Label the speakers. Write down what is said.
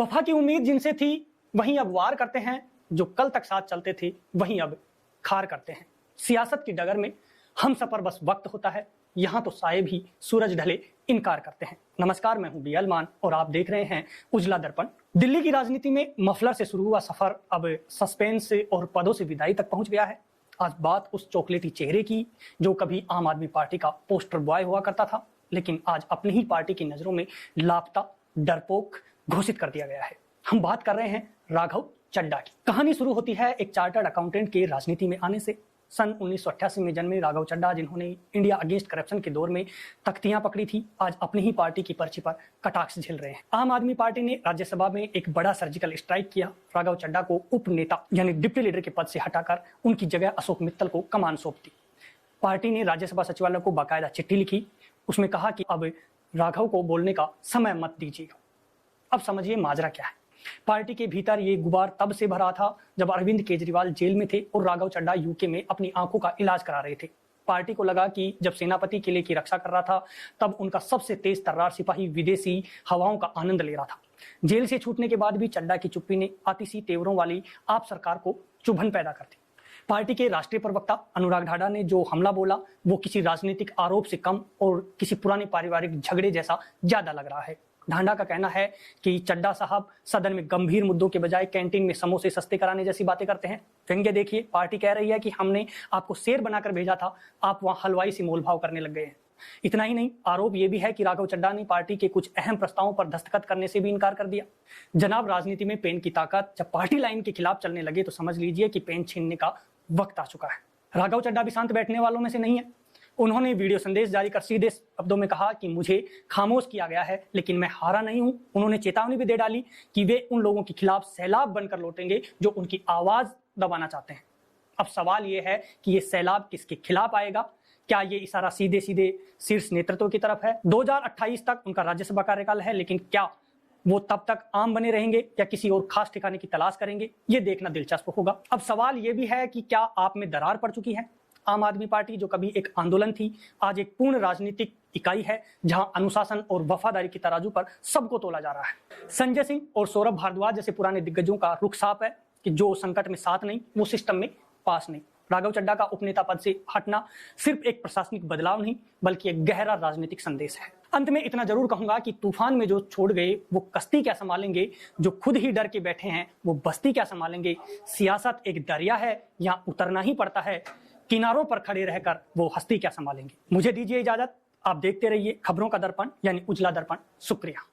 Speaker 1: वफा की उम्मीद जिनसे थी वहीं अब वार करते हैं, जो कल तक साथ चलते थे वहीं अब खार करते हैं। सियासत की डगर में हम सफर बस वक्त होता है, यहाँ तो साए भी सूरज ढले इनकार करते हैं। नमस्कार, मैं हूं बियल मान और आप देख रहे हैं उजला दर्पण। दिल्ली की राजनीति में मफलर से शुरू हुआ सफर अब सस्पेंस से और पदों से विदाई तक पहुंच गया है। आज बात उस चॉकलेटी चेहरे की जो कभी आम आदमी पार्टी का पोस्टर बॉय हुआ करता था, लेकिन आज अपनी ही पार्टी की नजरों में लापता, डरपोक घोषित कर दिया गया है। हम बात कर रहे हैं राघव चड्ढा की। कहानी शुरू होती है एक चार्टर्ड अकाउंटेंट के राजनीति में आने से। सन 1988 में जन्मे राघव चड्ढा, जिन्होंने इंडिया अगेंस्ट करप्शन के दौर में तख्तियां पकड़ी थी, आज अपनी ही पार्टी की पर्ची पर कटाक्ष झेल रहे हैं। आम आदमी पार्टी ने राज्यसभा में एक बड़ा सर्जिकल स्ट्राइक किया। राघव चड्ढा को उप नेता यानी डिप्टी लीडर के पद से हटाकर उनकी जगह अशोक मित्तल को कमान सौंप दी। पार्टी ने राज्यसभा सचिवालय को बाकायदा चिट्ठी लिखी, उसमें कहा कि अब राघव को बोलने का समय मत दीजिएगा। अब समझिए माजरा क्या है। पार्टी के भीतर ये गुबार तब से भरा था जब अरविंद केजरीवाल जेल में थे और राघव चड्ढा यूके में अपनी आंखों का इलाज करा रहे थे। पार्टी को लगा कि जब सेनापति किले की रक्षा कर रहा था तब उनका सबसे तेज तर्रार सिपाही विदेशी हवाओं का आनंद ले रहा था। जेल से छूटने के बाद भी चड्ढा की चुप्पी ने आतिशी तेवरों वाली आप सरकार को चुभन पैदा कर दी। पार्टी के राष्ट्रीय प्रवक्ता अनुराग ढाढा ने जो हमला बोला वो किसी राजनीतिक आरोप से कम और किसी पुराने पारिवारिक झगड़े जैसा ज्यादा लग रहा है। ढांडा का कहना है कि चड्ढा साहब सदन में गंभीर मुद्दों के बजाय कैंटीन में समोसे सस्ते कराने जैसी बातें करते हैं। व्यंग्य देखिए, पार्टी कह रही है कि हमने आपको शेर बनाकर भेजा था, आप वहां हलवाई से मोलभाव करने लग गए हैं। इतना ही नहीं, आरोप यह भी है कि राघव चड्ढा ने पार्टी के कुछ अहम प्रस्तावों पर दस्तखत करने से भी इनकार कर दिया। जनाब, राजनीति में पेन की ताकत जब पार्टी लाइन के खिलाफ चलने लगे तो समझ लीजिए कि पेन छीनने का वक्त आ चुका है। राघव चड्ढा भी शांत बैठने वालों में से नहीं है। उन्होंने वीडियो संदेश जारी कर सीधे शब्दों में कहा कि मुझे खामोश किया गया है लेकिन मैं हारा नहीं हूं। उन्होंने चेतावनी भी दे डाली कि वे उन लोगों के खिलाफ सैलाब बनकर लौटेंगे जो उनकी आवाज दबाना चाहते हैं। अब सवाल यह है कि यह सैलाब किसके खिलाफ आएगा? क्या ये इशारा सीधे सीधे शीर्ष नेतृत्व की तरफ है? 2028 तक उनका राज्यसभा कार्यकाल है, लेकिन क्या वो तब तक आम बने रहेंगे या किसी और खास ठिकाने की तलाश करेंगे? ये देखना दिलचस्प होगा। अब सवाल यह भी है कि क्या आप में दरार पड़ चुकी है? आम आदमी पार्टी जो कभी एक आंदोलन थी, आज एक पूर्ण राजनीतिक इकाई है जहां अनुशासन और वफादारी की तराजू पर सबको तोला जा रहा है। संजय सिंह और सौरभ भारद्वाज जैसे पुराने दिग्गजों का रुख साफ है कि जो संकट में साथ नहीं, वो सिस्टम में पास नहीं। राघव चड्ढा का उपनेता पद से हटना सिर्फ एक प्रशासनिक बदलाव नहीं बल्कि एक गहरा राजनीतिक संदेश है। अंत में इतना जरूर कहूंगा कि तूफान में जो छोड़ गए वो कश्ती क्या संभालेंगे, जो खुद ही डर के बैठे हैं वो बस्ती क्या संभालेंगे। सियासत एक दरिया है, यहाँ उतरना ही पड़ता है। किनारों पर खड़े रहकर वो हस्ती क्या संभालेंगे। मुझे दीजिए इजाजत, आप देखते रहिए खबरों का दर्पण यानी उजला दर्पण। शुक्रिया।